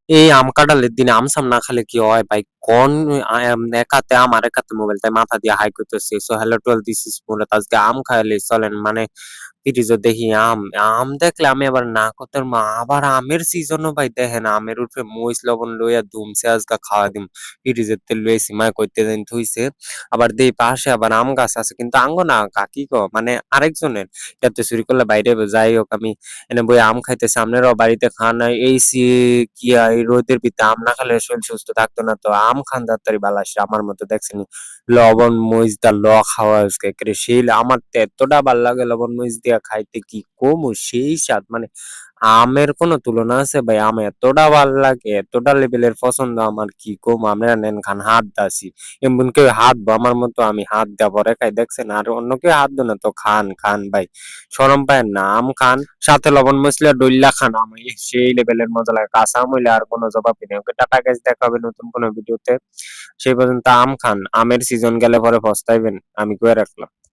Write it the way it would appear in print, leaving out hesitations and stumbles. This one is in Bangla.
এই আম কাঁঠালের দিনে আম-সাম না খাইলে কি হয় ভাই? কোন একাতে আম আরেক হাতে মোবাইল তাই মাথা দিয়া হাই কইতেছি। So hello to all this is Murad. আজকে আম খাইলে চলেন মানে ফ্রিজে দেখি আম। আম দেখলে আমি আবার না কইতাম আবার আমের সিজনও ভাই দেখেন আমের উপরে মরিচ লবণ লইয়া ধুমছে আজকে খাওয়া দিম। ফ্রিজেতে লইছি মায় কইতে দিন থুইছে। আবার দেই পাশে আবার আম গাছ আছে কিন্তু আঙ্গো না কাকি মানে আরেকজনের। এতে চুরি করলে বাইরে যাই হোক আমি এনে বইয়া আম খাইতেছি। আপনারাও বাড়িতে খান নাই। এই এই রোদের ভিতরে আম না খেলে শরীর সুস্থ থাকতো না তো আম খান তাড়াতাড়ি বালাসে আমার মতো দেখছেন লবণ মরিচ দা খাওয়া আজকে একেবারে সেই আমার তো এতটা ভাল লাগে লবণ মরিচ দিয়া খাইতে কি কমু সেই স্বাদ মানে আমের কোনো তুলনা আছে ভাই আম এতটা ভাল লাগে এতটা লেভেলের পছন্দ আমার কি কমু আপনারা নেন খান হাত দাসি এমন কেউ হাত আমার মতো আমি হাত দেওয়া পরে খাই দেখছেন আর অন্য কেউ হাত দেয় না তো খান খান ভাই শরম পায়েন না আম খান সাথে লবণ মসলা ডইল্লা খান আমি সেই লেভেলের মজা লাগে কাঁচা আম হইলে আর কোনো জবাবই নেই ওকে টাটা গাছ দেখা হবে নতুন কোনো ভিডিওতে সেই পর্যন্ত আম খান আমের সিজন গেলে পরে পস্তাইবেন আমি কয়ে রাখলাম